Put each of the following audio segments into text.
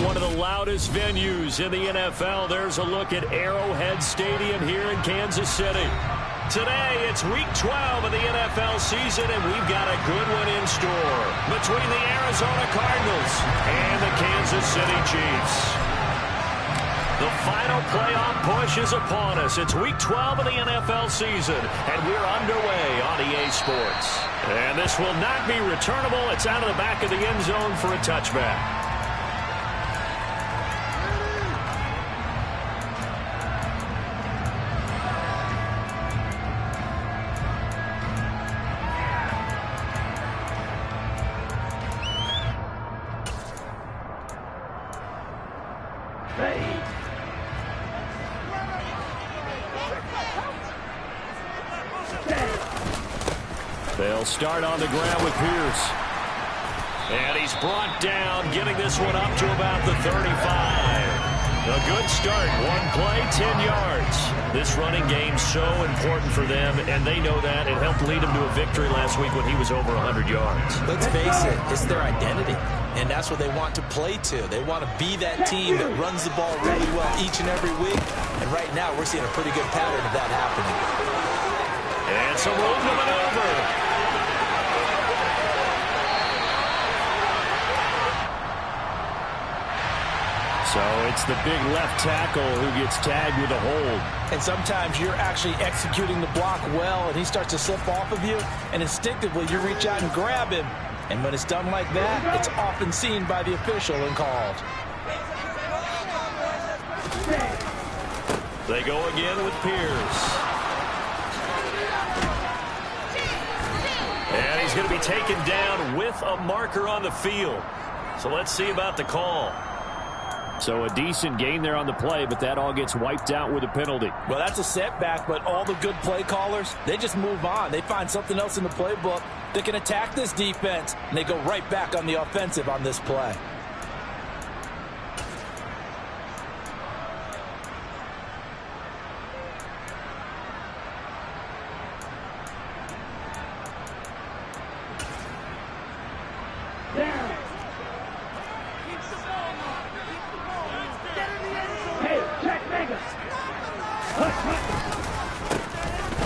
One of the loudest venues in the NFL. There's a look at Arrowhead Stadium here in Kansas City. Today, it's Week 12 of the NFL season, and we've got a good one in store between the Arizona Cardinals and the Kansas City Chiefs. The final playoff push is upon us. It's Week 12 of the NFL season, and we're underway on EA Sports. And this will not be returnable. It's out of the back of the end zone for a touchback. They'll start on the ground with Pierce. And he's brought down, getting this one up to about the 35. A good start. One play, 10 yards. This running game's so important for them, and they know that. It helped lead him to a victory last week when he was over 100 yards. Let's face it, it's their identity, and that's what they want to play to. They want to be that team that runs the ball really well each and every week, and right now we're seeing a pretty good pattern of that happening. And some room to maneuver. So it's the big left tackle who gets tagged with a hold. And sometimes you're actually executing the block well, and he starts to slip off of you, and instinctively you reach out and grab him. And when it's done like that, it's often seen by the official and called. They go again with Pierce. And he's going to be taken down with a marker on the field. So let's see about the call. So a decent gain there on the play, but that all gets wiped out with a penalty. Well, that's a setback, but all the good play callers, they just move on. They find something else in the playbook that can attack this defense, and they go right back on the offensive on this play.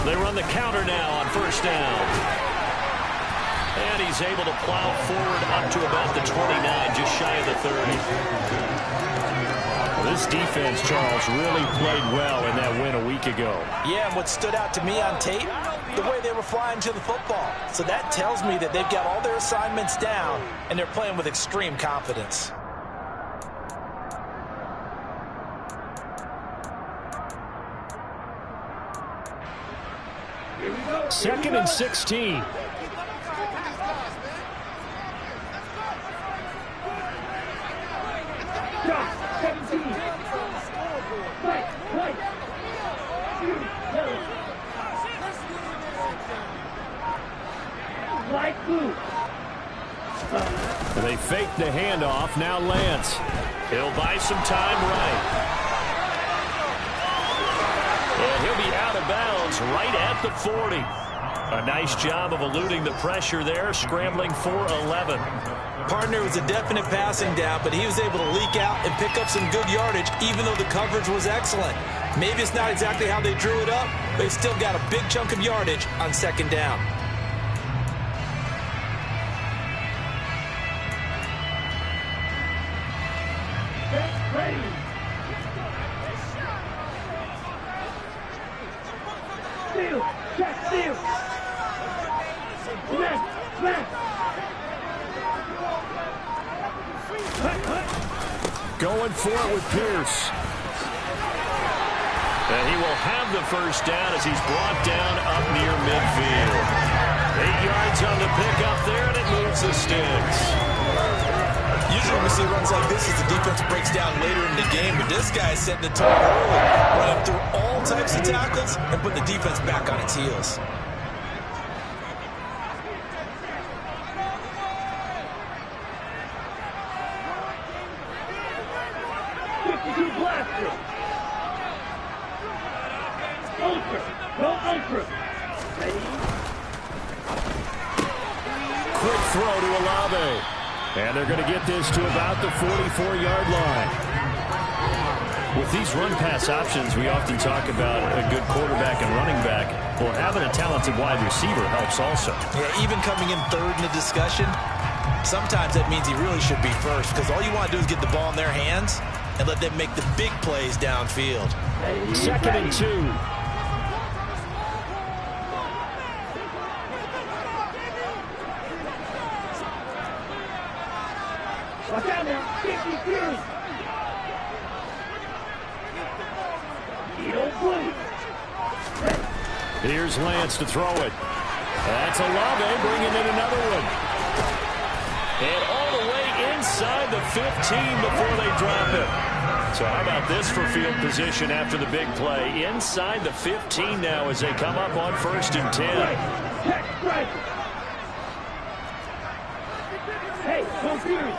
They run the counter now on first down. And he's able to plow forward up to about the 29, just shy of the 30. This defense, Charles, really played well in that win a week ago. Yeah, and what stood out to me on tape, the way they were flying to the football. So that tells me that they've got all their assignments down, and they're playing with extreme confidence. Second and 16. They fake the handoff. Now Lance. He'll buy some time right. And he'll be out of bounds right at the 40. A nice job of eluding the pressure there, scrambling for 11. Partner was a definite passing down, but he was able to leak out and pick up some good yardage, even though the coverage was excellent. Maybe it's not exactly how they drew it up, but he still got a big chunk of yardage on second down. Going for it with Pierce. And he will have the first down as he's brought down up near midfield. 8 yards on the pickup there, and it moves the sticks. Usually when we see runs like this as the defense breaks down later in the game, but this guy is setting the tone early, running through all types of tackles and putting the defense back on its heels. Quick throw to Olave. And they're going to get this to about the 44-yard line. With these run-pass options, we often talk about a good quarterback and running back. Well, having a talented wide receiver helps also. Yeah, even coming in third in the discussion, sometimes that means he really should be first, because all you want to do is get the ball in their hands and let them make the big plays downfield. 2nd and 2. Here's Lance to throw it. That's Olave bringing in another one. And all the way inside the 15 before they drop it. So how about this for field position after the big play? Inside the 15 now as they come up on 1st and 10. Hey, go serious.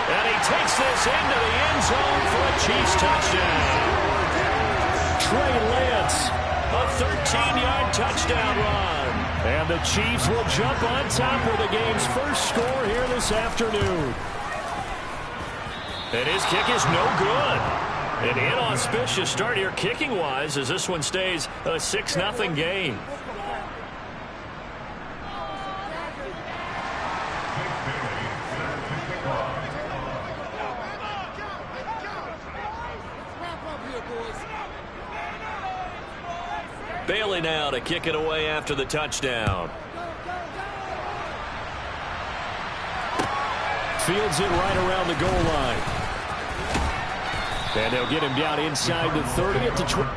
And he takes this into the end zone for a Chiefs touchdown. Trey Lance, a 13-yard touchdown run. And the Chiefs will jump on top of the game's first score here this afternoon. And his kick is no good. An inauspicious start here kicking-wise as this one stays a 6-0 game. Bailey now to kick it away after the touchdown. Fields it right around the goal line. And they'll get him down inside the 30 at the 20.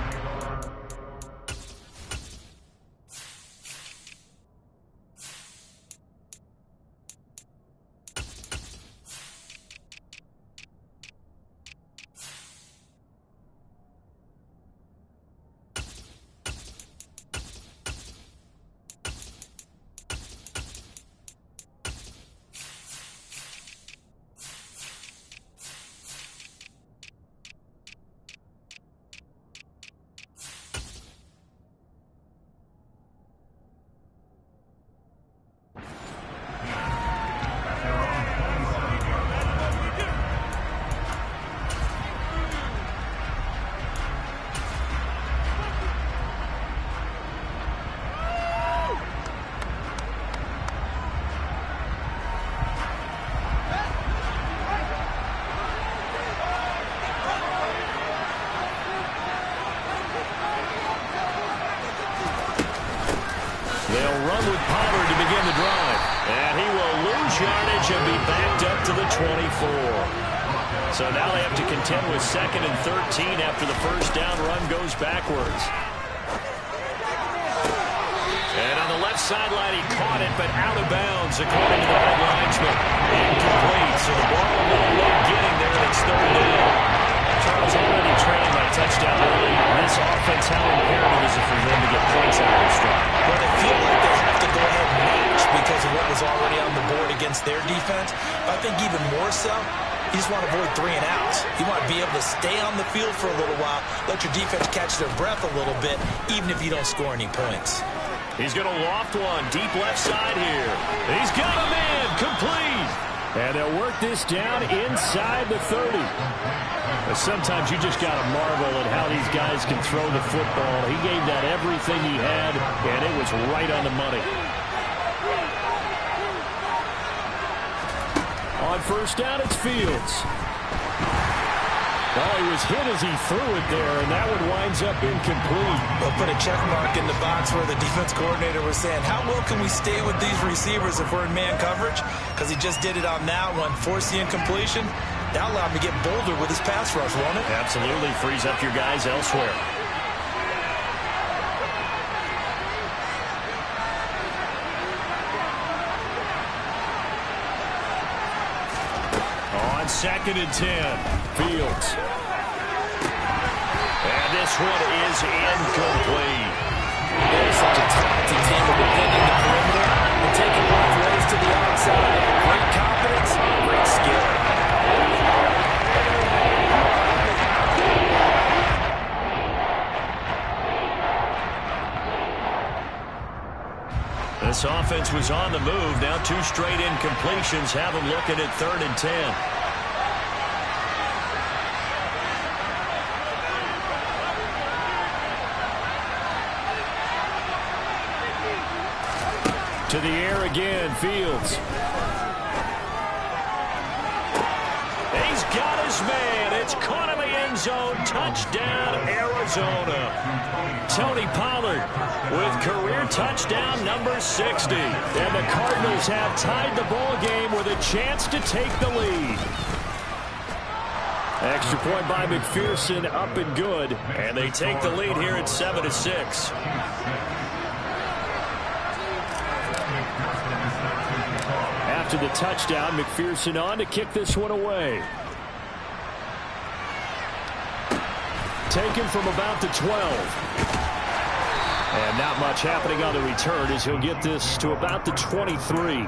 They'll run with Pollard to begin the drive. And he will lose yardage and be backed up to the 24. So now they have to contend with 2nd and 13 after the first down run goes backwards. And on the left sideline, he caught it, but out of bounds, according to the head linesman. Incomplete, so the ball a little late getting there, and it's 3rd down. Charles already trailing that touchdown early. This offense, how imperative is it for them to get points out of this drive? Well, they feel like they have to go ahead and match because of what was already on the board against their defense. But I think even more so, you just want to avoid 3 and outs. You want to be able to stay on the field for a little while, let your defense catch their breath a little bit, even if you don't score any points. He's going to loft one deep left side here. He's got a man complete. And they'll work this down inside the 30. But sometimes you just got to marvel at how these guys can throw the football. He gave that everything he had, and it was right on the money. On 1st down, it's Fields. Oh, he was hit as he threw it there, and that one winds up incomplete. They'll put a check mark in the box where the defense coordinator was saying, how well can we stay with these receivers if we're in man coverage? Because he just did it on that one, forced the incompletion. That allowed him to get bolder with his pass rush, won't it? Absolutely, frees up your guys elsewhere. On 2nd and 10, Fields. And this one is incomplete. They're such a talented team of defending the perimeter and taking long ways to the outside. Great confidence, great skill. This offense was on the move. Now 2 straight incompletions have them looking at 3rd and 10. To the air again, Fields. He's got his man. It's caught in the end zone. Touchdown, Arizona. Tony Pollard with career touchdown number 60. And the Cardinals have tied the ball game with a chance to take the lead. Extra point by McPherson, up and good. And they take the lead here at 7-6. After the touchdown, McPherson on to kick this one away. Taken from about the 12. And not much happening on the return as he'll get this to about the 23.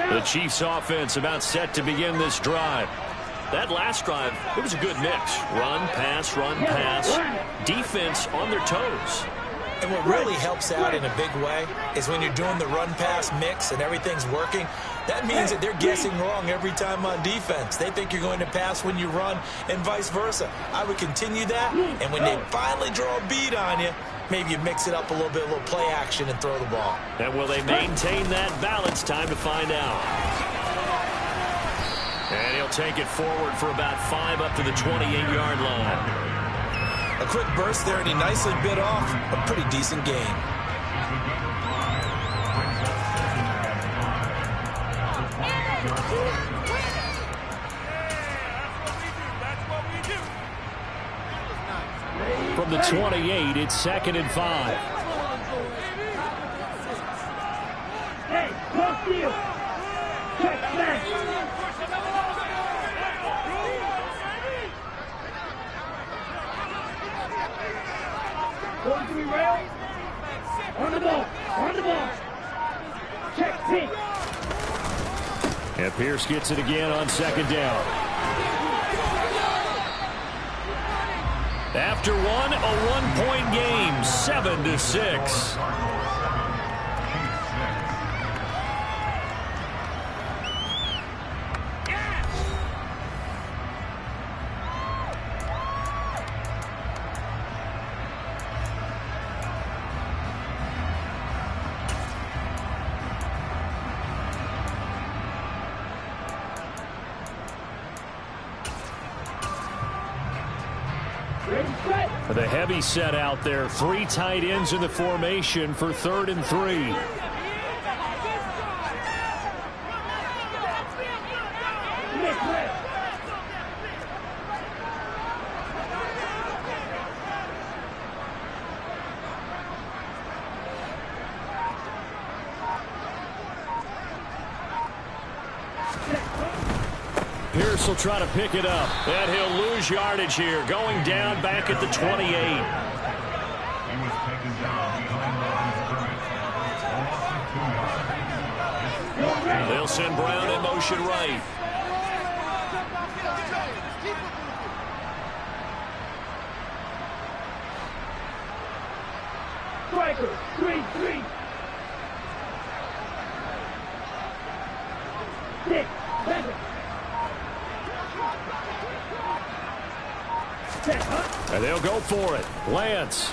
The Chiefs offense about set to begin this drive. That last drive, it was a good mix. Run, pass, defense on their toes. And what really helps out in a big way is when you're doing the run-pass mix and everything's working, that means that they're guessing wrong every time on defense. They think you're going to pass when you run and vice versa. I would continue that, and when they finally draw a bead on you, maybe you mix it up a little bit, a little play action, and throw the ball. And will they maintain that balance? Time to find out. And he'll take it forward for about 5 up to the 28-yard line. A quick burst there, and he nicely bit off a pretty decent gain. From the 28, it's 2nd and 5. Hey, cross field. Check back. Going to be rail. On the ball. Check pick. And Pierce gets it again on 2nd down. After one, a 1-point game, 7-6. The heavy set out there. 3 tight ends in the formation for 3rd and 3. Pierce will try to pick it up. And he'll lose yardage here. Going down back at the 28. They'll send Brown in motion right. Striker, 3-3. 6, 7. And they'll go for it. Lance.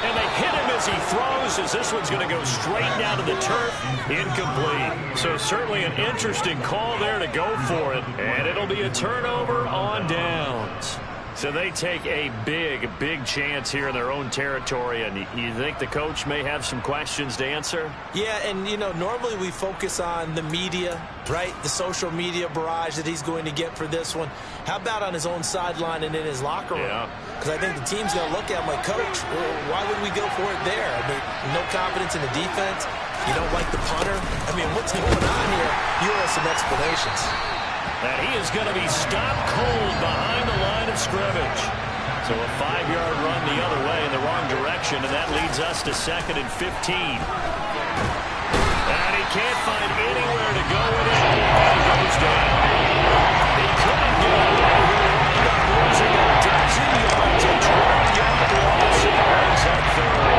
And they hit him as he throws, as this one's going to go straight down to the turf. Incomplete. So certainly an interesting call there to go for it. And it'll be a turnover on downs. So they take a big chance here in their own territory. And you think the coach may have some questions to answer? Yeah, and, you know, normally we focus on the media, right? The social media barrage that he's going to get for this one. How about on his own sideline and in his locker room? Yeah. Because I think the team's going to look at him like, Coach, why would we go for it there? I mean, no confidence in the defense. You don't like the punter. I mean, what's going on here? You owe us some explanations. And he is going to be stopped cold behind the line of scrimmage. So a 5-yard run the other way in the wrong direction, and that leads us to 2nd and 15. And he can't find anywhere to go with it, and he goes down. He couldn't get away here, wound up losing a dozen yards, a 12-yard loss, and brings up 3rd.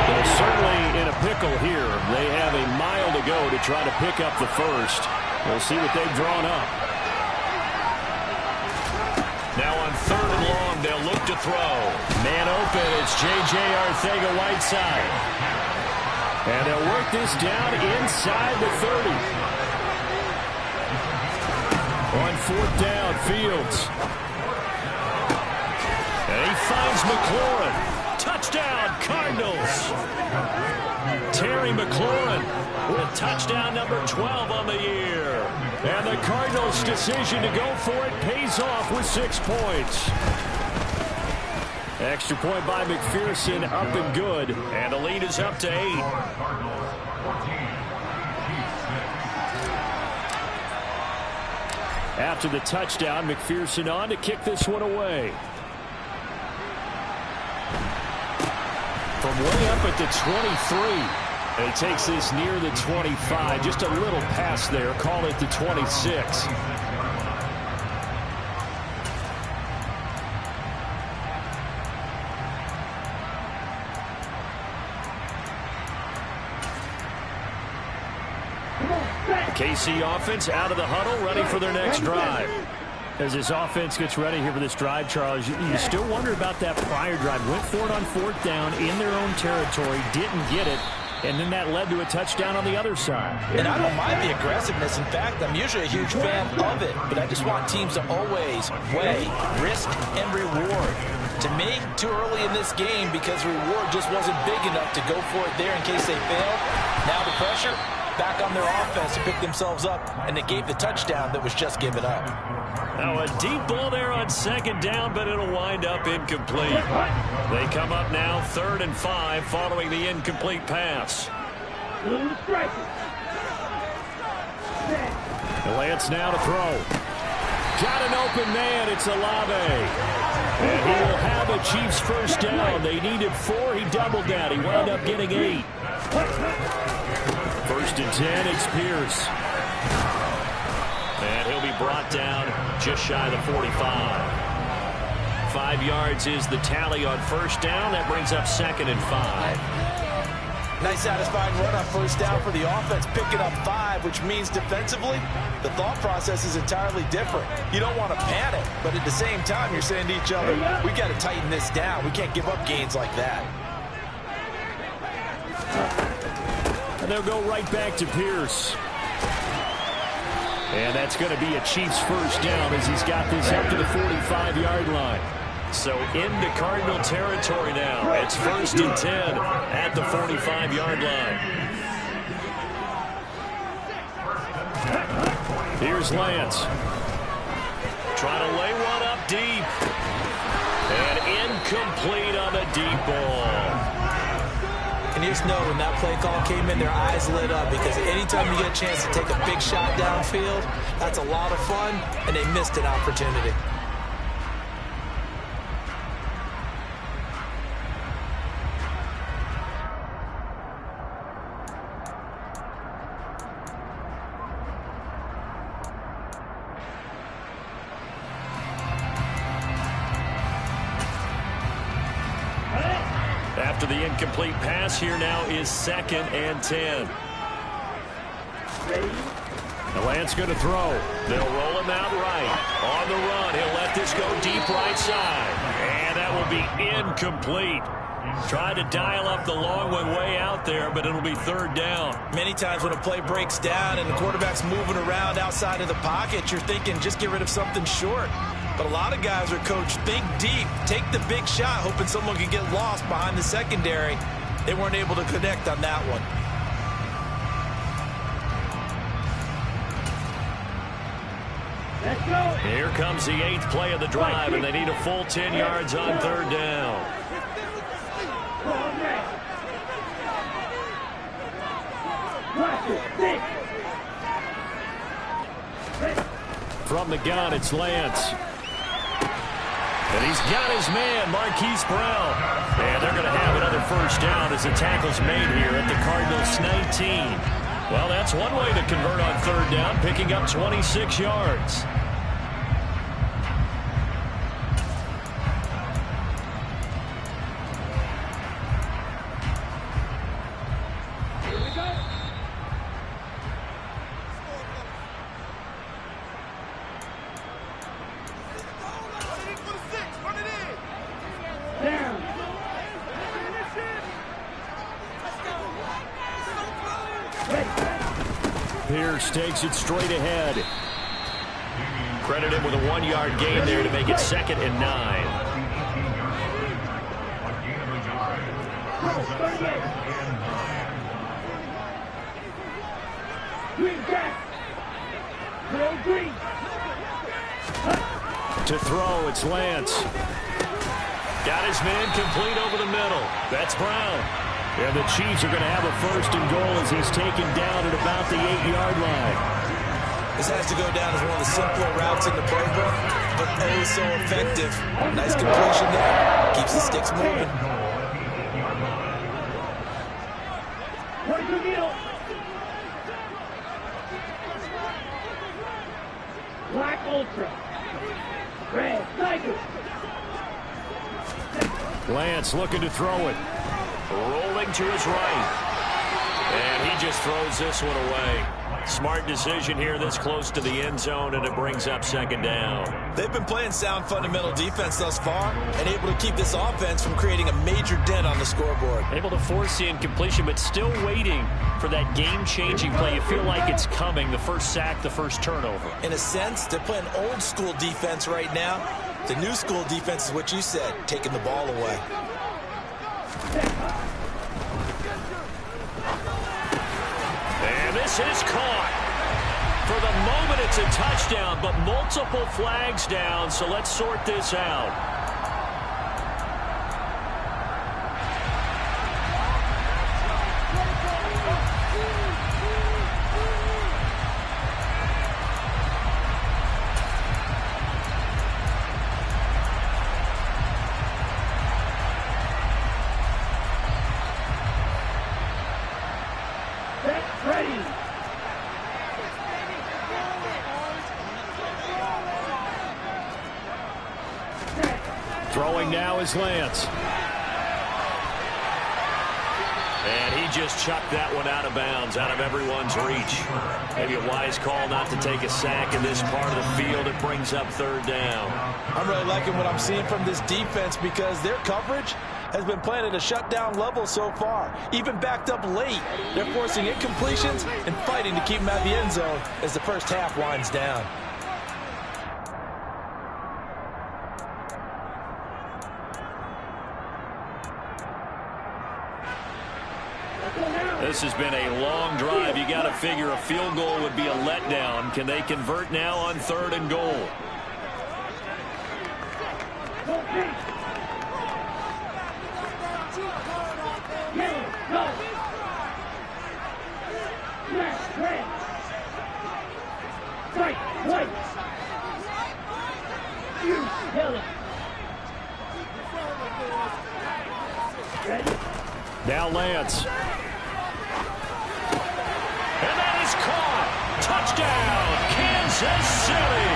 They're certainly in a pickle here. They have a mile to go to try to pick up the first. We'll see what they've drawn up. Now on 3rd and long, they'll look to throw. Man open, it's J.J. Arcega-Whiteside. And they'll work this down inside the 30. On 4th down, Fields. And he finds McLaurin. Touchdown, Cardinals. Terry McLaurin with touchdown number 12 on the year. And the Cardinals' decision to go for it pays off with 6 points. Extra point by McPherson, up and good. And the lead is up to 8. After the touchdown, McPherson on to kick this one away. From way up at the 23. And he takes this near the 25. Just a little pass there. Call it the 26. KC offense out of the huddle, ready for their next drive. As this offense gets ready here for this drive, Charles, you still wonder about that prior drive. Went for it on 4th down in their own territory, didn't get it, and then that led to a touchdown on the other side. And I don't mind the aggressiveness. In fact, I'm usually a huge fan of it, but I just want teams to always weigh risk and reward. To me, too early in this game because reward just wasn't big enough to go for it there in case they failed. Now the pressure back on their offense to pick themselves up, and they gave the touchdown that was just given up. Now a deep ball there on 2nd down, but it'll wind up incomplete. They come up now 3rd and 5 following the incomplete pass. Lance now to throw. Got an open man. It's Olave. And he will have a Chiefs first down. They needed 4. He doubled that. He wound up getting 8. 1st and 10, it's Pierce. And he'll be brought down just shy of the 45. 5 yards is the tally on 1st down. That brings up 2nd and 5. Nice satisfying run on 1st down for the offense, picking up 5, which means defensively, the thought process is entirely different. You don't want to panic, but at the same time, you're saying to each other, we got to tighten this down. We can't give up gains like that. And they'll go right back to Pierce. And that's going to be a Chiefs first down as he's got this up to the 45-yard line. So into Cardinal territory now. It's 1st and 10 at the 45-yard line. Here's Lance. Trying to lay one up deep. And incomplete on the deep ball. And you just know when that play call came in, their eyes lit up because anytime you get a chance to take a big shot downfield, that's a lot of fun, and they missed an opportunity. After the incomplete pass, here now is 2nd and 10. The Lance going to throw. They'll roll him out right. On the run, he'll let this go deep right side. And that will be incomplete. Tried to dial up the long one way out there, but it'll be 3rd down. Many times when a play breaks down and the quarterback's moving around outside of the pocket, you're thinking just get rid of something short. But a lot of guys are coached, think deep, take the big shot, hoping someone can get lost behind the secondary. They weren't able to connect on that one. Here comes the 8th play of the drive, and they need a full 10 yards on 3rd down. From the gun, it's Lance. And he's got his man, Marquise Brown. And they're going to have another first down as the tackle's made here at the Cardinals' 19. Well, that's one way to convert on third down, picking up 26 yards. Pierce takes it straight ahead. Credit him with a 1-yard gain there to make it 2nd and 9. To throw, it's Lance. Got his man complete over the middle. That's Brown. And the Chiefs are going to have a 1st and goal as he's taken down at about the 8-yard line. This has to go down as one of the simpler routes in the playbook, but oh so effective. Nice completion there. Keeps the sticks moving. Black Ultra. Red Tiger. Lance looking to throw it. Rolling to his right. And he just throws this one away. Smart decision here this close to the end zone, and it brings up 2nd down. They've been playing sound fundamental defense thus far and able to keep this offense from creating a major dent on the scoreboard. Able to force the incompletion, but still waiting for that game-changing play. You feel like it's coming, the first sack, the first turnover. In a sense, they're playing old-school defense right now. The new-school defense is what you said, taking the ball away. And this is caught. For the moment, it's a touchdown, but multiple flags down, so let's sort this out. Throwing now is Lance. And he just chucked that one out of bounds, out of everyone's reach. Maybe a wise call not to take a sack in this part of the field. It brings up 3rd down. I'm really liking what I'm seeing from this defense because their coverage has been playing at a shutdown level so far. Even backed up late, they're forcing incompletions and fighting to keep them at the end zone as the first half winds down. This has been a long drive. You got to figure a field goal would be a letdown. Can they convert now on 3rd and goal? Now Lance. And that is caught. Touchdown, Kansas City.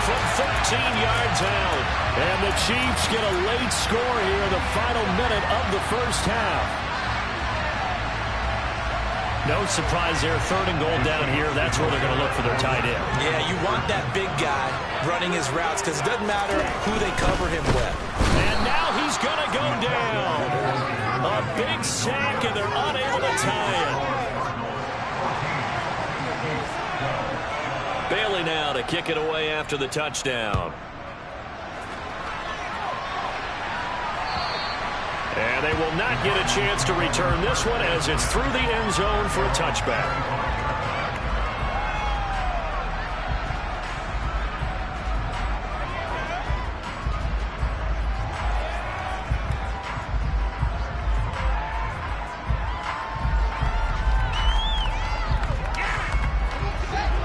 From 13 yards out. And the Chiefs get a late score here in the final minute of the first half. No surprise there. 3rd and goal down here. That's where they're going to look for their tight end. Yeah, you want that big guy running his routes because it doesn't matter who they cover him with. And now he's going to go down. A big sack, and they're unable to tie it. Bailey now to kick it away after the touchdown. And they will not get a chance to return this one as it's through the end zone for a touchback.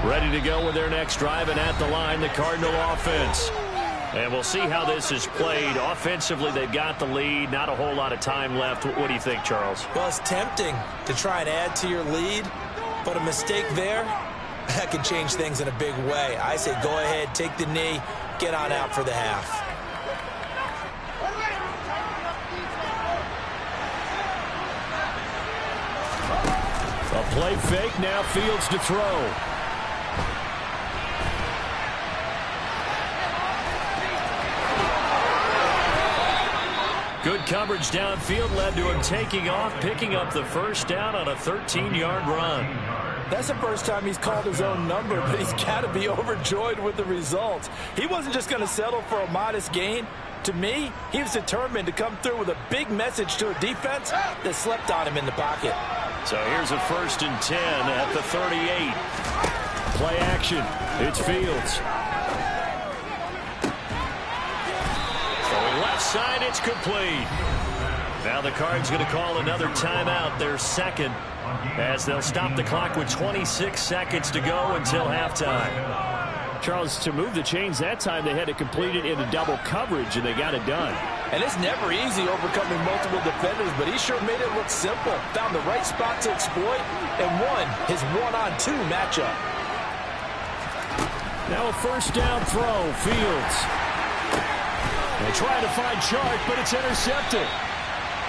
Ready to go with their next drive, and at the line, the Cardinal offense. And we'll see how this is played. Offensively, they've got the lead. Not a whole lot of time left. What do you think, Charles? Well, it's tempting to try and add to your lead, but a mistake there, that can change things in a big way. I say go ahead, take the knee, get on out for the half. A play fake, now Fields to throw. Good coverage downfield led to him taking off, picking up the first down on a 13-yard run. That's the first time he's called his own number, but he's got to be overjoyed with the results. He wasn't just going to settle for a modest gain. To me, he was determined to come through with a big message to a defense that slept on him in the pocket. So here's a 1st and 10 at the 38. Play action. It's Fields. Left side, it's complete. Now the Cards going to call another timeout, their second, as they'll stop the clock with 26 seconds to go until halftime. Charles, to move the chains that time, they had to complete it into double coverage, and they got it done. And it's never easy overcoming multiple defenders, but he sure made it look simple. Found the right spot to exploit and won his one-on-two matchup. Now a first down throw, Fields. They try to find Chark, but it's intercepted.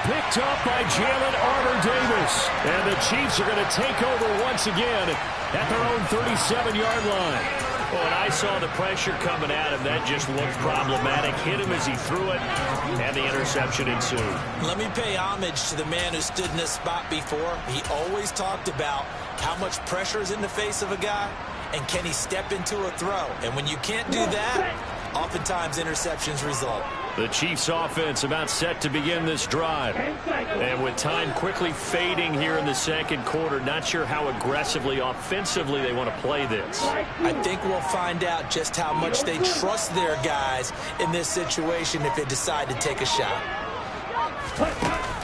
Picked up by Jalen Armour-Davis. And the Chiefs are going to take over once again at their own 37-yard line. Well, when I saw the pressure coming at him, that just looked problematic. Hit him as he threw it, and the interception ensued. Let me pay homage to the man who stood in this spot before. He always talked about how much pressure is in the face of a guy, and can he step into a throw. And when you can't do that, oftentimes interceptions result. The Chiefs offense about set to begin this drive. And with time quickly fading here in the second quarter, not sure how aggressively, offensively they want to play this. I think we'll find out just how much they trust their guys in this situation if they decide to take a shot.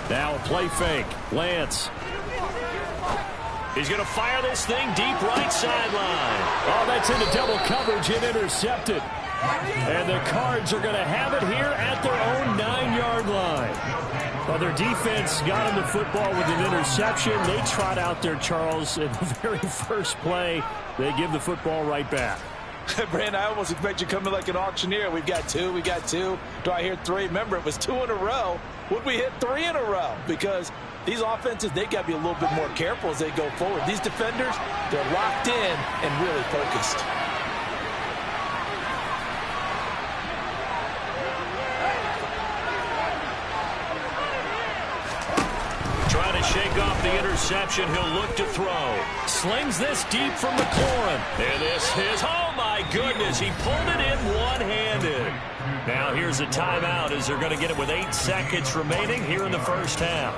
Now a play fake. Lance. He's going to fire this thing deep right sideline. Oh, that's into double coverage and intercepted. And the Cards are going to have it here at their own 9-yard line. Well, their defense got him the football with an interception. They trot out there, Charles, at the very first play. They give the football right back. Brand, I almost expect you coming like an auctioneer. We've got two. Do I hear three? Remember, it was 2 in a row. Would we hit 3 in a row? Because these offenses, they got to be a little bit more careful as they go forward. These defenders, they're locked in and really focused. Trying to shake off the interception. He'll look to throw. Slings this deep from McLaurin. And this is, oh my goodness, he pulled it in one-handed. Now here's a timeout as they're going to get it with 8 seconds remaining here in the first half.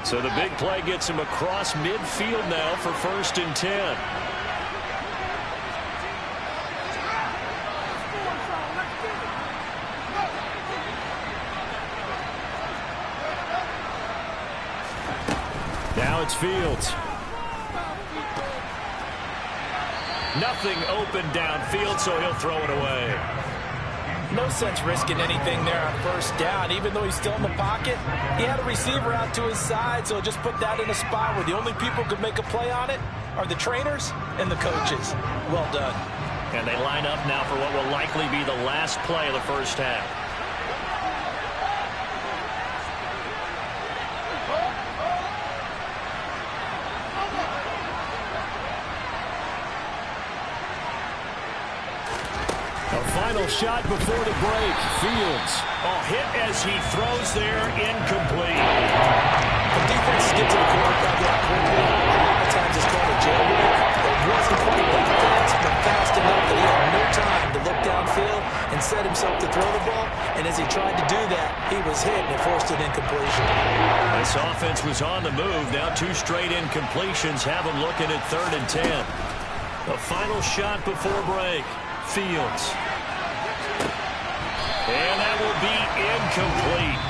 So the big play gets him across midfield now for 1st and 10. Now it's Fields. Nothing open downfield, so he'll throw it away. No sense risking anything there on first down. Even though he's still in the pocket, he had a receiver out to his side, so just put that in a spot where the only people who could make a play on it are the trainers and the coaches. Well done. And they line up now for what will likely be the last play of the first half. Final shot before the break. Fields. Oh, hit as he throws there, incomplete. The defense gets to the quarterback that quickly. A lot of times it's called a jailbreak. It wasn't quite that fast, but fast enough that he had no time to look downfield and set himself to throw the ball. And as he tried to do that, he was hit and forced an incompletion. This offense was on the move. Now 2 straight incompletions have him looking at 3rd and 10. The final shot before break. Fields. And that will be incomplete.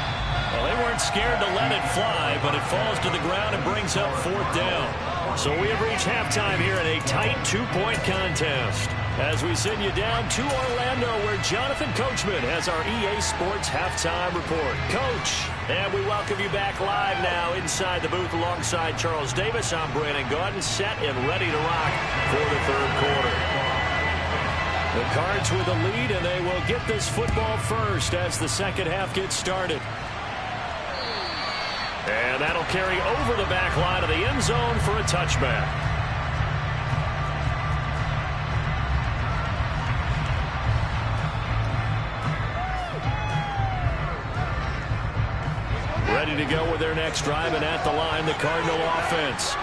Well, they weren't scared to let it fly, but it falls to the ground and brings up 4th down. So we have reached halftime here in a tight 2-point contest. As we send you down to Orlando, where Jonathan Coachman has our EA Sports Halftime Report. Coach, and we welcome you back live now inside the booth alongside Charles Davis. I'm Brandon Gaudin, set and ready to rock for the 3rd quarter. The Cards with the lead, and they will get this football first as the second half gets started. And that'll carry over the back line of the end zone for a touchback. Ready to go with their next drive, and at the line, the Cardinal offense.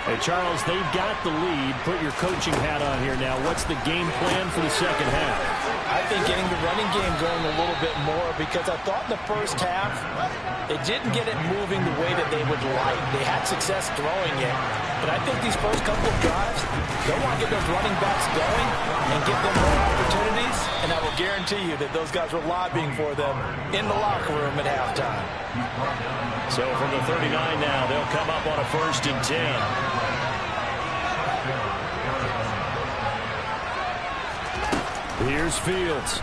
Hey, Charles, they've got the lead. Put your coaching hat on here now. What's the game plan for the second half? I think getting the running game going a little bit more, because I thought in the first half they didn't get it moving the way that they would like. They had success throwing it, but I think these first couple of drives, they want to get those running backs going and give them more opportunities, and I will guarantee you that those guys were lobbying for them in the locker room at halftime. So from the 39 now, they'll come up on a 1st and 10. Here's Fields.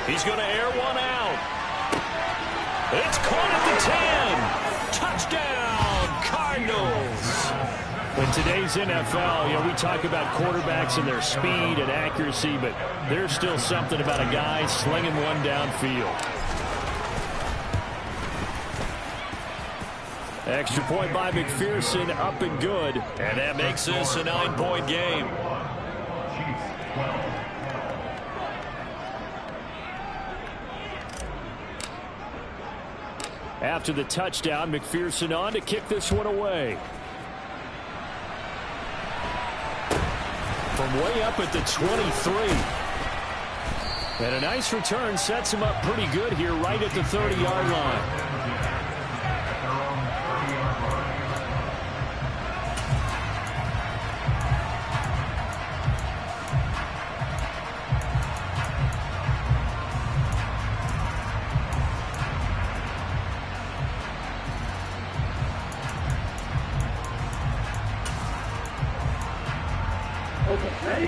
He's going to air one out. It's caught at the 10. Touchdown, Cardinals. In today's NFL, we talk about quarterbacks and their speed and accuracy, but there's still something about a guy slinging one downfield. Extra point by McPherson, up and good. And that makes this a 9-point game. After the touchdown, McPherson on to kick this one away. From way up at the 23. And a nice return sets him up pretty good here right at the 30-yard line.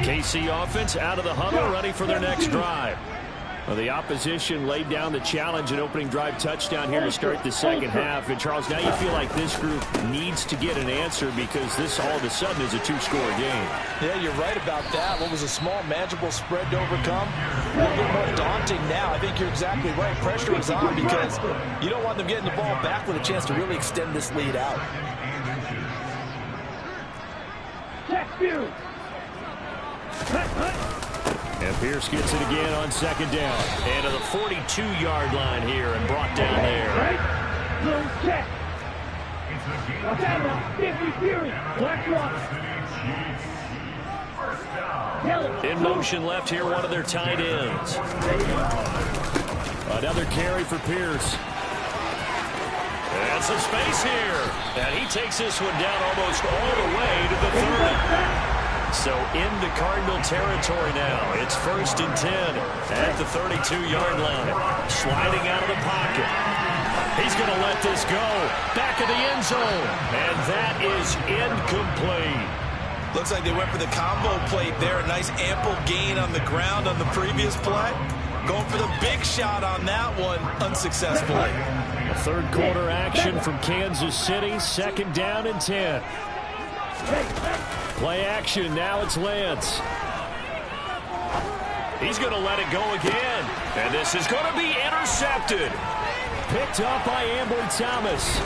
KC offense out of the huddle, ready for their next drive. Well, the opposition laid down the challenge, an opening drive touchdown here to start the second half. And, Charles, now you feel like this group needs to get an answer because this all of a sudden is a 2-score game. Yeah, you're right about that. What was a small, manageable spread to overcome, a little bit more daunting now. I think you're exactly right. Pressure is on because you don't want them getting the ball back with a chance to really extend this lead out. And Pierce gets it again on 2nd down. And to the 42-yard line here and brought down there. In motion left here, one of their tight ends. Another carry for Pierce. And some space here. And he takes this one down almost all the way to the 30. So into Cardinal territory now. It's 1st and 10 at the 32-yard line. Sliding out of the pocket. He's going to let this go. Back of the end zone. And that is incomplete. Looks like they went for the combo plate there. A nice ample gain on the ground on the previous play. Going for the big shot on that one unsuccessfully. A 3rd quarter action from Kansas City. 2nd down and 10. Play action. Now it's Lance. He's going to let it go again. And this is going to be intercepted. Picked up by Ambry Thomas.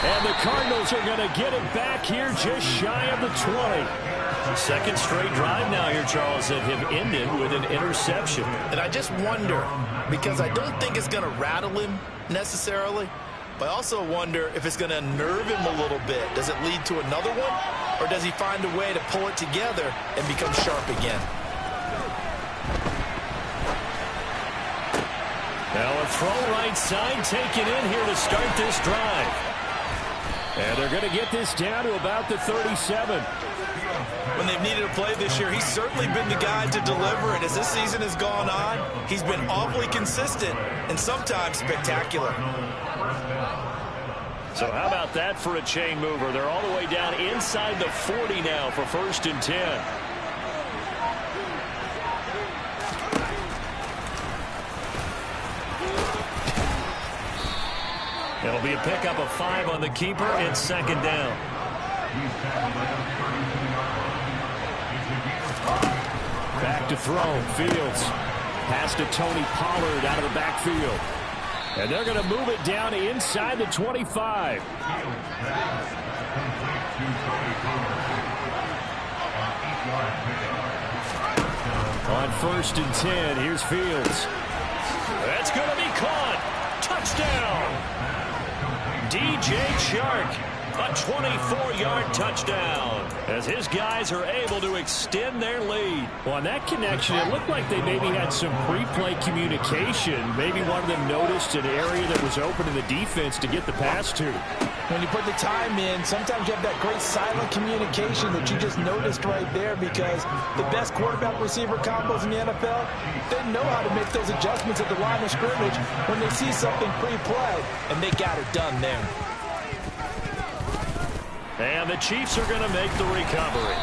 And the Cardinals are going to get it back here just shy of the 20. Second straight drive now here, Charles, that have ended with an interception. And I just wonder, because I don't think it's going to rattle him necessarily, but I also wonder if it's going to nerve him a little bit. Does it lead to another one? Or does he find a way to pull it together and become sharp again? Now a throw right side taken in here to start this drive. And they're going to get this down to about the 37. When they've needed a play this year, he's certainly been the guy to deliver it. As this season has gone on, he's been awfully consistent and sometimes spectacular. So how about that for a chain mover? They're all the way down inside the 40 now for 1st and 10. It'll be a pickup of 5 on the keeper and 2nd down. Back to throw. Fields. Pass to Tony Pollard out of the backfield. And they're going to move it down inside the 25. On 1st and 10, here's Fields. That's going to be caught. Touchdown. DJ Chark. A 24-yard touchdown as his guys are able to extend their lead. Well, on that connection, it looked like they maybe had some pre-play communication. Maybe one of them noticed an area that was open in the defense to get the pass to. When you put the time in, sometimes you have that great silent communication that you just noticed right there, because the best quarterback-receiver combos in the NFL, they know how to make those adjustments at the line of scrimmage when they see something pre-play, and they got it done there. And the Chiefs are going to make the recovery.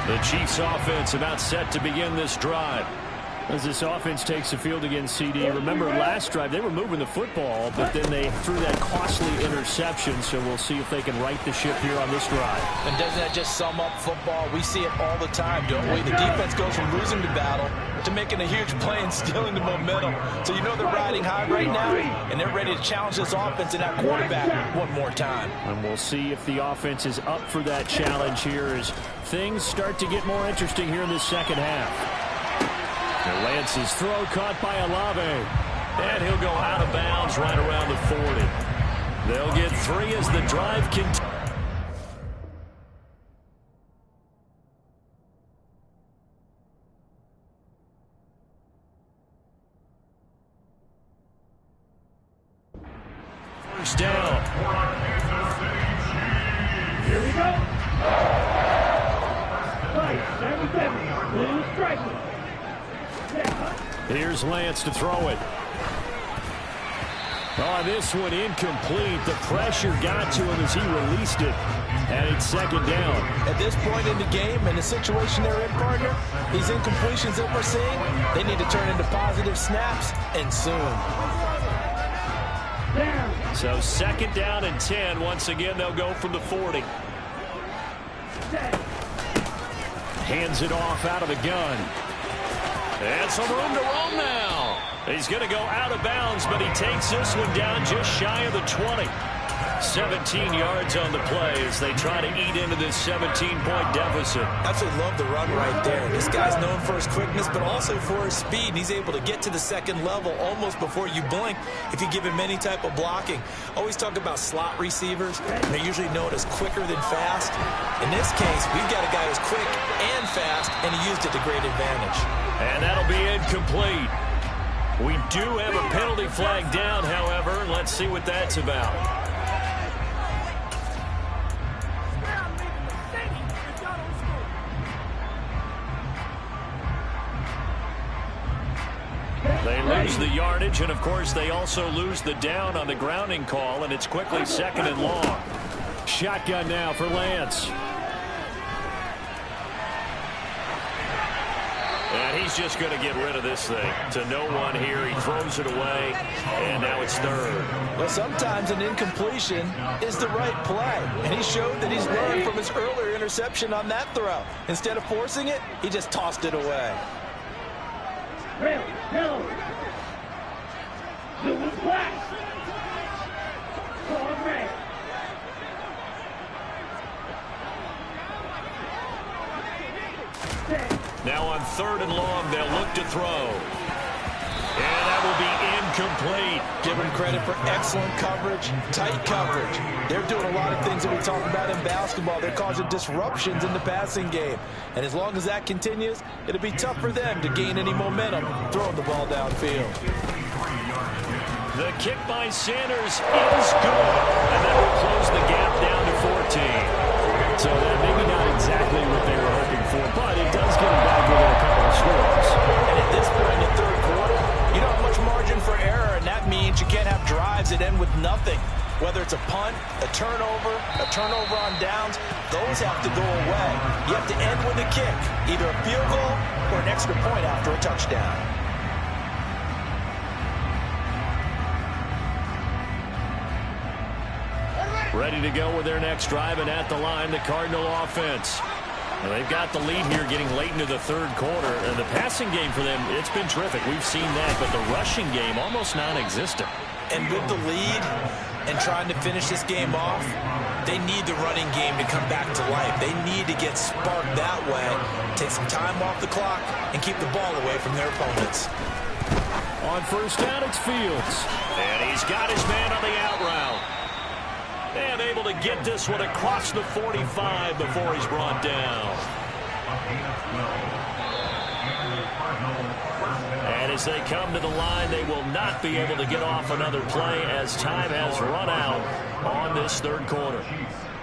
The Chiefs offense about set to begin this drive. As this offense takes the field against CD, remember last drive they were moving the football, but then they threw that costly interception, so we'll see if they can right the ship here on this drive. And doesn't that just sum up football? We see it all the time, don't we? The defense goes from losing the battle to making a huge play and stealing the momentum. So you know they're riding high right now, and they're ready to challenge this offense and that quarterback one more time. And we'll see if the offense is up for that challenge here as things start to get more interesting here in this second half. Lance's throw caught by Olave. And he'll go out of bounds right around the 40. They'll get 3 as the drive continues. First down. Here we go. Fight, 97, blue striker. Here's Lance to throw it. Oh, this one incomplete. The pressure got to him as he released it. And it's 2nd down. At this point in the game and the situation they're in, partner, these incompletions that we're seeing, they need to turn into positive snaps, and soon. So 2nd down and 10. Once again, they'll go from the 40. Hands it off out of the gun. And some room to roam now. He's going to go out of bounds, but he takes this one down just shy of the 20. 17 yards on the play as they try to eat into this 17-point deficit. Absolutely love the run right there. This guy's known for his quickness, but also for his speed. He's able to get to the second level almost before you blink if you give him any type of blocking. Always talk about slot receivers. They're usually known as quicker than fast. In this case, we've got a guy who's quick and fast, and he used it to great advantage. And that'll be incomplete. We do have a penalty flag down, however. Let's see what that's about. They lose the yardage, and of course they also lose the down on the grounding call, and it's quickly 2nd and long. Shotgun now for Lance. And he's just going to get rid of this thing. To no one here. He throws it away, and now it's 3rd. Well, sometimes an incompletion is the right play, and he showed that he's learned from his earlier interception on that throw. Instead of forcing it, he just tossed it away. No. Blue black. Call red. Now on 3rd and long, they'll look to throw. And that will be incomplete. Give them credit for excellent coverage, tight coverage. They're doing a lot of things that we talk about in basketball. They're causing disruptions in the passing game. And as long as that continues, it'll be tough for them to gain any momentum throwing the ball downfield. The kick by Sanders is good. And that will close the gap down to 14. So that maybe not exactly what they were hoping for, but it does get them back within a couple of scores. And at this point in the third quarter, you don't have much margin for error, and that means you can't have drives that end with nothing. Whether it's a punt, a turnover on downs, those have to go away. You have to end with a kick, either a field goal or an extra point after a touchdown. Ready to go with their next drive, and at the line, the Cardinal offense. Well, they've got the lead here getting late into the third quarter. And the passing game for them, it's been terrific. We've seen that, but the rushing game almost non-existent. And with the lead and trying to finish this game off, they need the running game to come back to life. They need to get sparked that way, take some time off the clock, and keep the ball away from their opponents. On first down, it's Fields. And he's got his man on the out route. And able to get this one across the 45 before he's brought down. And as they come to the line, they will not be able to get off another play as time has run out on this third quarter.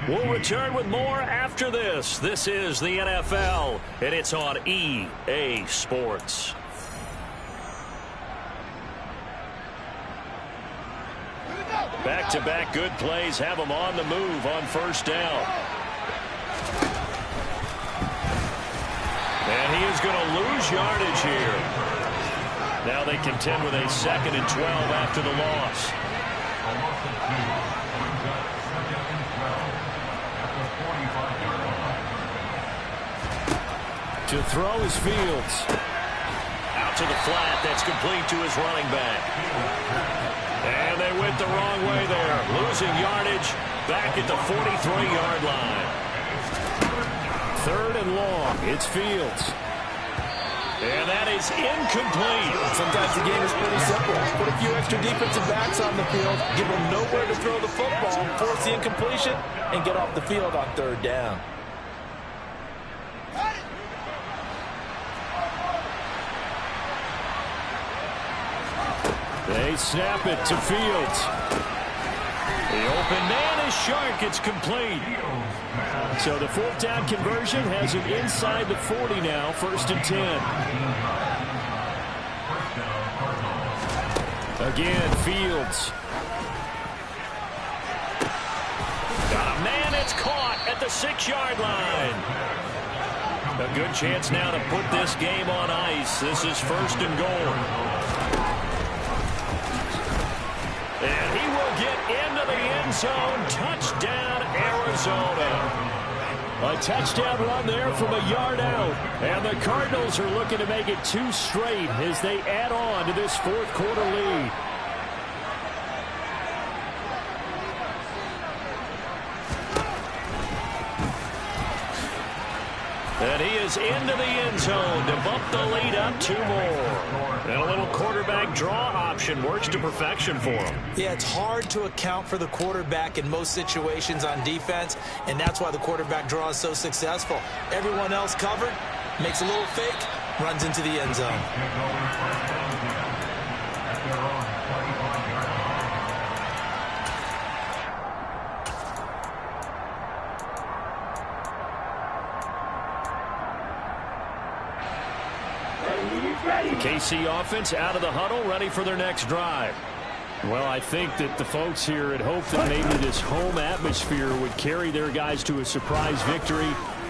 We'll return with more after this. This is the NFL, and it's on EA Sports. Back-to-back good plays have them on the move on first down. And he is going to lose yardage here. Now they contend with a 2nd and 12 after the loss. To throw is Fields. Out to the flat. That's complete to his running back. And they went the wrong way there. Losing yardage back at the 43-yard line. 3rd and long. It's Fields. And that is incomplete. Sometimes the game is pretty simple. Put a few extra defensive backs on the field, give them nowhere to throw the football, force the incompletion, and get off the field on 3rd down. They snap it to Fields. The open man is Shark. It's complete. So the 4th down conversion has him inside the 40 now. 1st and 10. Again, Fields. Got a man. It's caught at the 6-yard line. A good chance now to put this game on ice. This is 1st and goal. And he will get into the end zone. Touchdown, Arizona. A touchdown run there from a yard out. And the Cardinals are looking to make it 2 straight as they add on to this 4th quarter lead. And he is into the end zone to bump the lead up 2 more. And a little quarterback draw option works to perfection for him. Yeah, it's hard to account for the quarterback in most situations on defense, and that's why the quarterback draw is so successful. Everyone else covered, makes a little fake, runs into the end zone. KC offense out of the huddle, ready for their next drive. Well, I think that the folks here had hoped that maybe this home atmosphere would carry their guys to a surprise victory,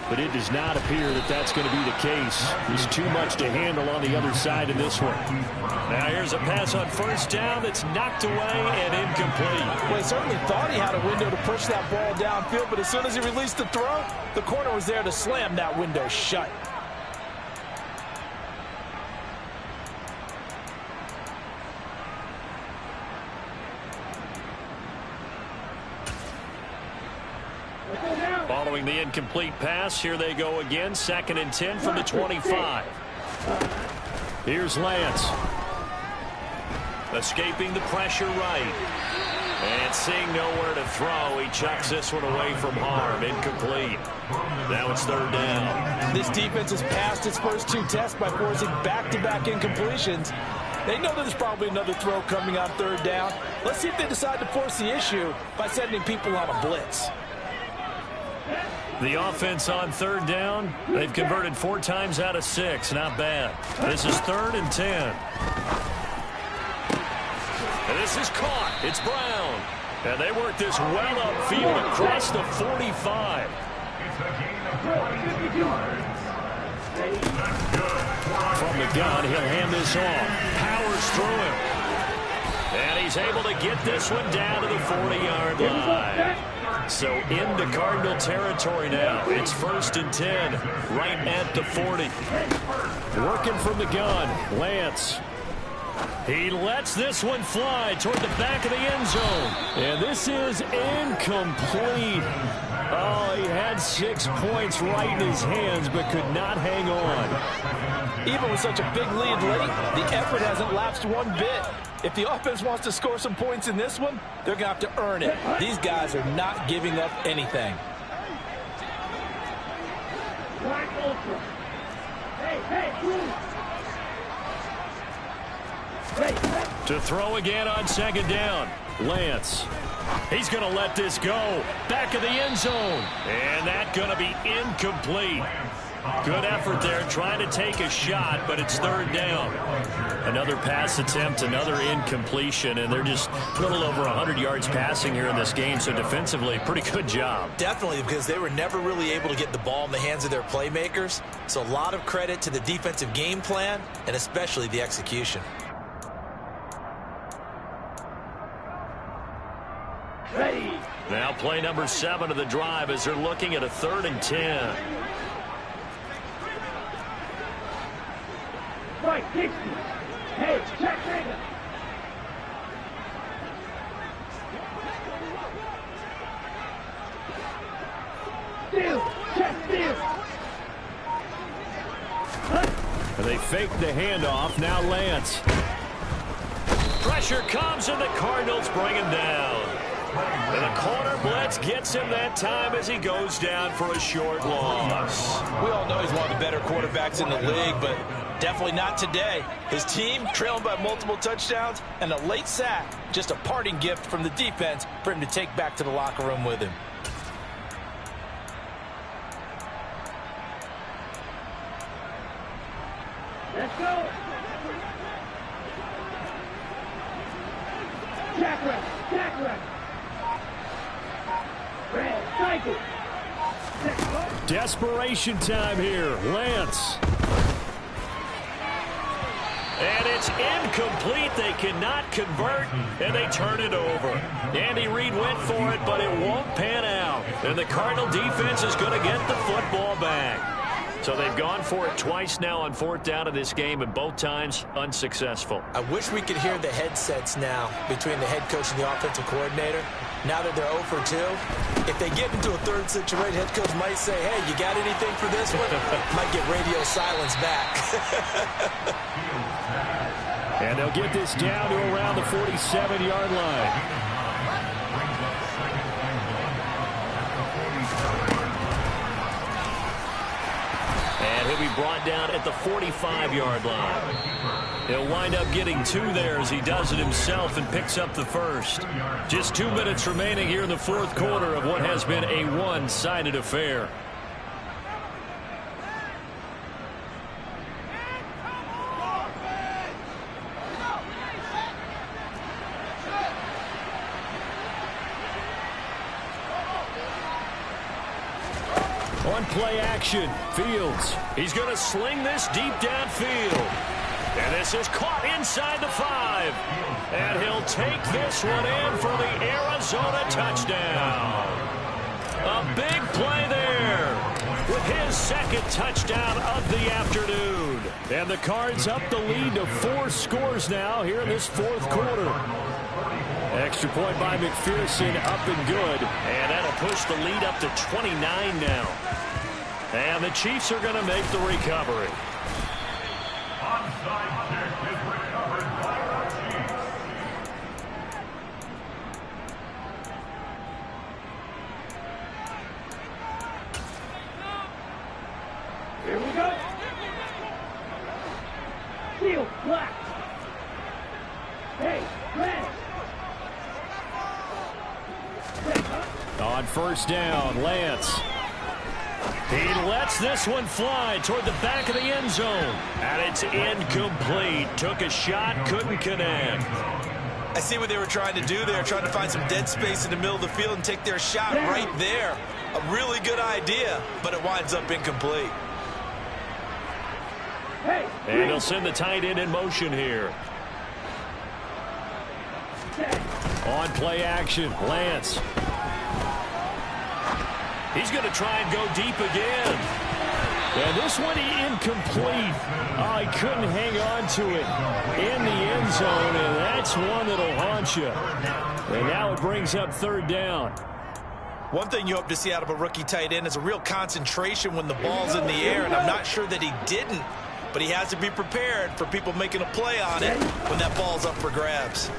but it does not appear that that's going to be the case. There's too much to handle on the other side in this one. Now here's a pass on first down that's knocked away and incomplete. Well, he certainly thought he had a window to push that ball downfield, but as soon as he released the throw, the corner was there to slam that window shut. Following the incomplete pass, here they go again. 2nd and 10 from the 25. Here's Lance. escaping the pressure right. And seeing nowhere to throw, he chucks this one away from harm. Incomplete. Now it's third down. This defense has passed its first two tests by forcing back-to-back incompletions. They know there's probably another throw coming on third down. Let's see if they decide to force the issue by sending people on a blitz. The offense on third down, they've converted 4 times out of 6. Not bad. This is 3rd and 10. And this is caught. It's Brown. And they work this well upfield across the 45. From the gun, he'll hand this off. Powers through him. And he's able to get this one down to the 40-yard line. So into Cardinal territory now. It's 1st and 10, right at the 40. Working from the gun, Lance. He lets this one fly toward the back of the end zone. And this is incomplete. Oh, he had 6 points right in his hands, but could not hang on. Even with such a big lead late, the effort hasn't lapsed one bit. If the offense wants to score some points in this one, they're going to have to earn it. These guys are not giving up anything. To throw again on 2nd down, Lance. He's going to let this go. Back of the end zone. And that's going to be incomplete. Good effort there, trying to take a shot, but it's 3rd down. Another pass attempt, another incompletion, and they're just a little over 100 yards passing here in this game, so defensively, pretty good job. Definitely, because they were never really able to get the ball in the hands of their playmakers, so a lot of credit to the defensive game plan, and especially the execution. Ready. Now play number 7 of the drive as they're looking at a 3rd and 10. Right, 60. Hey, check Vega. Steal, check, steal. And they fake the handoff. Now Lance. Pressure comes, and the Cardinals bring him down. And the corner blitz gets him that time as he goes down for a short loss. We all know he's one of the better quarterbacks in the league, but definitely not today. His team trailing by multiple touchdowns, and a late sack, just a parting gift from the defense for him to take back to the locker room with him. Let's go. Jack rep, jack rep. Red, cycle. Let's go. Desperation time here. Lance. And it's incomplete. They cannot convert, and they turn it over. Andy Reid went for it, but it won't pan out. And the Cardinal defense is going to get the football back. So they've gone for it twice now on 4th down in this game, and both times unsuccessful. I wish we could hear the headsets now between the head coach and the offensive coordinator. Now that they're 0 for 2, if they get into a third situation, head coach might say, hey, you got anything for this one? Might get radio silence back. And they'll get this down to around the 47-yard line. And he'll be brought down at the 45-yard line. He'll wind up getting 2 there as he does it himself and picks up the first. Just 2 minutes remaining here in the 4th quarter of what has been a one-sided affair. On play action, Fields. He's going to sling this deep downfield. And this is caught inside the 5. And he'll take this one in for the Arizona touchdown. A big play there with his 2nd touchdown of the afternoon. And the Cards up the lead to 4 scores now here in this 4th quarter. Extra point by McPherson, up and good. And that'll push the lead up to 29 now. And the Chiefs are going to make the recovery. On first down, Lance. He lets this one fly toward the back of the end zone. And it's incomplete. Took a shot, couldn't connect. I see what they were trying to do there, trying to find some dead space in the middle of the field and take their shot right there. A really good idea, but it winds up incomplete. And he'll send the tight end in motion here. On play action, Lance. He's going to try and go deep again. And this one incomplete. Oh, he couldn't hang on to it in the end zone, and that's one that'll haunt you. And now it brings up third down. One thing you hope to see out of a rookie tight end is a real concentration when the ball's in the air, and I'm not sure that he didn't, but he has to be prepared for people making a play on it when that ball's up for grabs.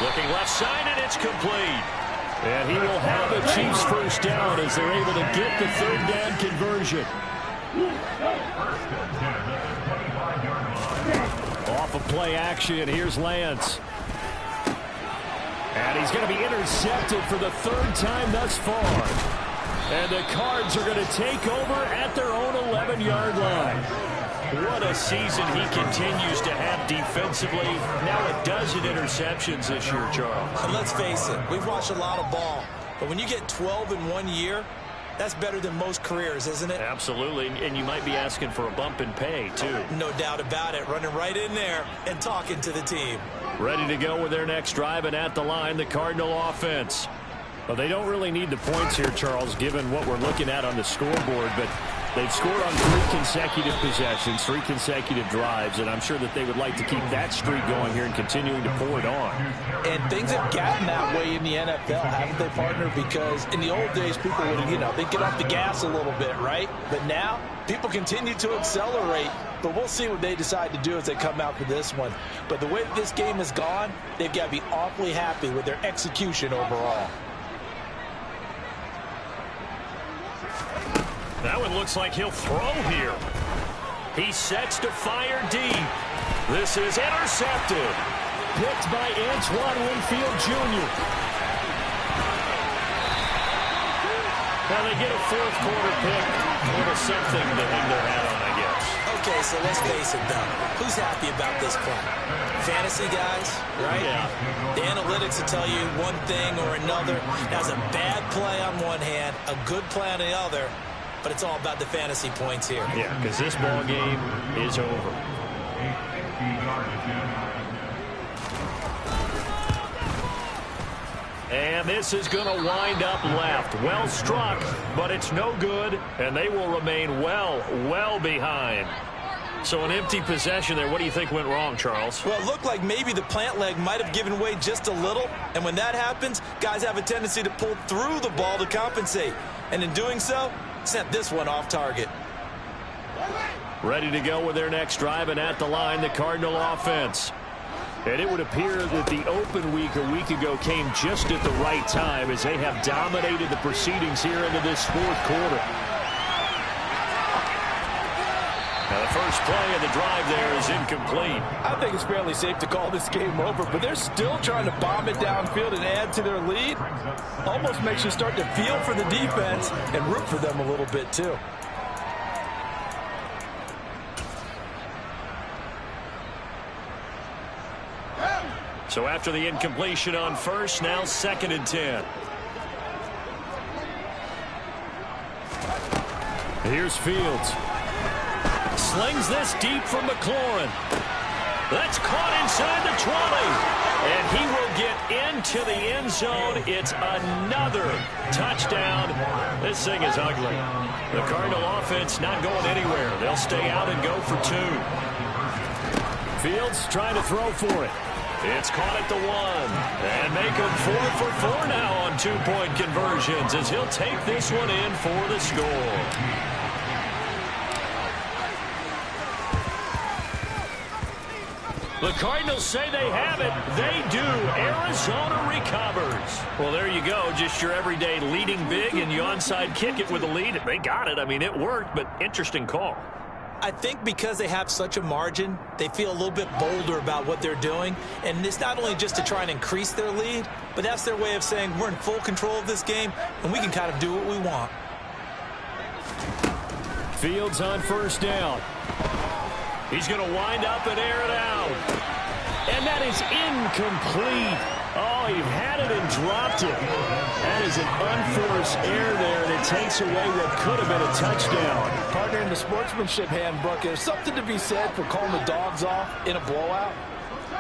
Looking left side, and it's complete. And he will have a Chiefs first down as they're able to get the third down conversion. Off of play action, here's Lance. And he's going to be intercepted for the third time thus far. And the Cards are going to take over at their own 11-yard line. What a season he continues to have defensively. Now 12 interceptions this year, Charles. And let's face it, we've watched a lot of ball. But when you get 12 in 1 year, that's better than most careers, isn't it? Absolutely, and you might be asking for a bump in pay, too. No doubt about it. Running right in there and talking to the team. Ready to go with their next drive, and at the line, the Cardinal offense. Well, they don't really need the points here, Charles, given what we're looking at on the scoreboard, but they've scored on 3 consecutive possessions, 3 consecutive drives, and I'm sure that they would like to keep that streak going here and continuing to pour it on. And things have gotten that way in the NFL, haven't they, partner? Because in the old days, people would, they'd get off the gas a little bit, right? But now, people continue to accelerate, but we'll see what they decide to do as they come out for this one. But the way that this game has gone, they've got to be awfully happy with their execution overall. That one looks like he'll throw here. He sets to fire deep. This is intercepted. Picked by Antoine Winfield Jr. Now they get a fourth quarter pick. A little something to hang their hat on, I guess. Okay, so let's face it, though. Who's happy about this play? Fantasy guys, right? Yeah. The analytics will tell you one thing or another. That's a bad play on one hand, a good play on the other. But it's all about the fantasy points here. Yeah, because this ball game is over. And this is going to wind up left. Well struck, but it's no good, and they will remain well behind. So an empty possession there. What do you think went wrong, Charles? Well, it looked like maybe the plant leg might have given way just a little, and when that happens, guys have a tendency to pull through the ball to compensate. And in doing so, sent this one off target. Ready to go with their next drive, and at the line, the Cardinal offense. And it would appear that the open week a week ago came just at the right time as they have dominated the proceedings here into this fourth quarter. Now the first play of the drive there is incomplete. I think it's fairly safe to call this game over, but they're still trying to bomb it downfield and add to their lead. Almost makes you start to feel for the defense and root for them a little bit, too. So after the incompletion on first, now 2nd and 10. Here's Fields. Slings this deep from McLaurin. That's caught inside the 20. And he will get into the end zone. It's another touchdown. This thing is ugly. The Cardinal offense not going anywhere. They'll stay out and go for 2. Fields trying to throw for it. It's caught at the 1. And make him 4 for 4 now on 2-point conversions as he'll take this one in for the score. The Cardinals say they have it. They do. Arizona recovers. Well, there you go. Just your everyday leading big, and you onside kick it with a lead. They got it. I mean, it worked, but interesting call. I think because they have such a margin, they feel a little bit bolder about what they're doing. And it's not only just to try and increase their lead, but that's their way of saying we're in full control of this game, and we can kind of do what we want. Fields on first down. He's going to wind up and air it out. And that is incomplete. Oh, he had it and dropped it. That is an unforced error there, and it takes away what could have been a touchdown. Partner, in the sportsmanship handbook, there's something to be said for calling the dogs off in a blowout.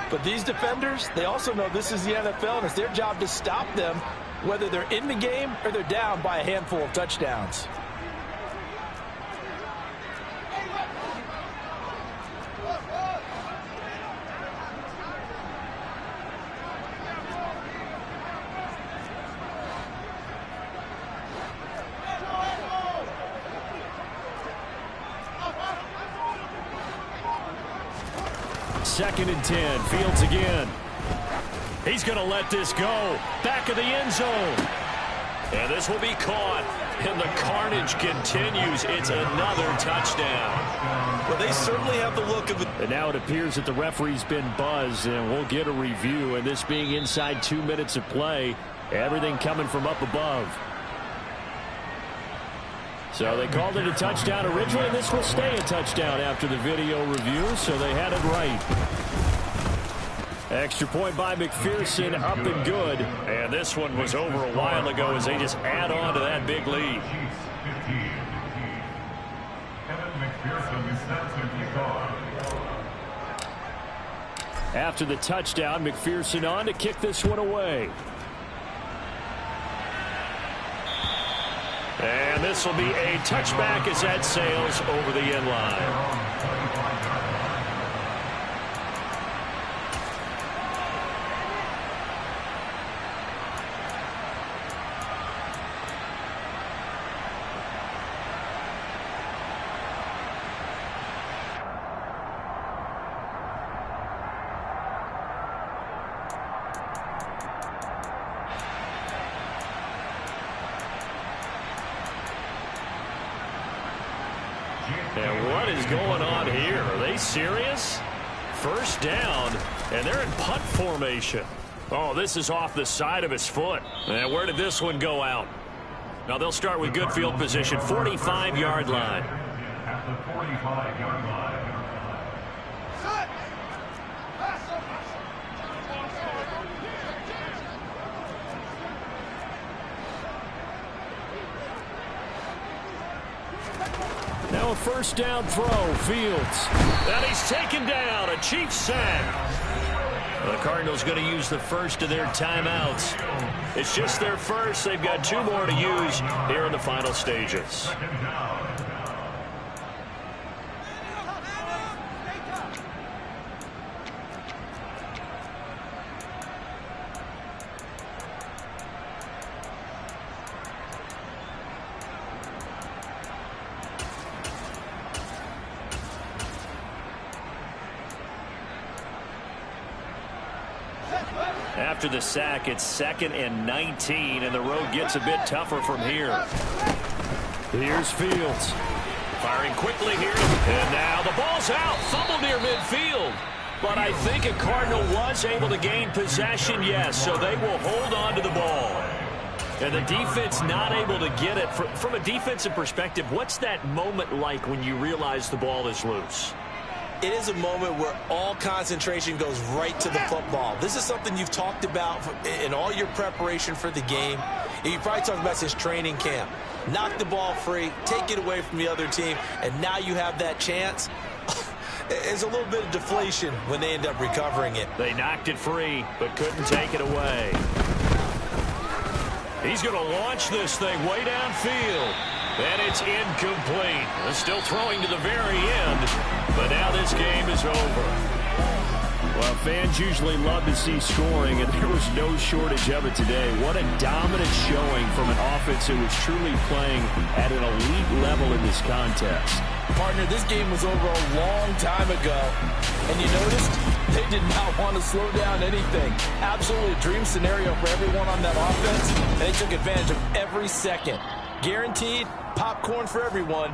But these defenders, they also know this is the NFL, and it's their job to stop them, whether they're in the game or they're down by a handful of touchdowns. Second and 10. Fields again. He's going to let this go. Back of the end zone. And this will be caught. And the carnage continues. It's another touchdown. Well, they certainly have the look of it. And now it appears that the referee's been buzzed, and we'll get a review. And this being inside 2 minutes of play, everything coming from up above. So they called it a touchdown originally, and this will stay a touchdown after the video review, so they had it right. Extra point by McPherson, up and good. And this one was over a while ago as they just add on to that big lead. After the touchdown, McPherson on to kick this one away. And this will be a touchback as that sails over the end line. And what is going on here? Are they serious? First down, and they're in punt formation. Oh, this is off the side of his foot. And where did this one go out? Now they'll start with good field position, 45-yard line. At the 45-yard line. Now a first down throw, Fields. And he's taken down, a Chiefs sack. The Cardinals going to use the first of their timeouts. It's just their first. They've got 2 more to use here in the final stages. After the sack, it's 2nd and 19, and the road gets a bit tougher from here. Here's Fields. Firing quickly here, and now the ball's out. Fumble near midfield. But I think a Cardinal was able to gain possession, yes, so they will hold on to the ball. And the defense not able to get it. From a defensive perspective, what's that moment like when you realize the ball is loose? It is a moment where all concentration goes right to the football. This is something you've talked about in all your preparation for the game. And you probably talked about since training camp. Knock the ball free, take it away from the other team, and now you have that chance. There's a little bit of deflation when they end up recovering it. They knocked it free, but couldn't take it away. He's going to launch this thing way downfield. And it's incomplete. They're still throwing to the very end, but now this game is over. Well, fans usually love to see scoring, and there was no shortage of it today. What a dominant showing from an offense who was truly playing at an elite level in this contest. Partner, this game was over a long time ago, and you noticed they did not want to slow down anything. Absolutely a dream scenario for everyone on that offense, and they took advantage of every second. Guaranteed popcorn for everyone.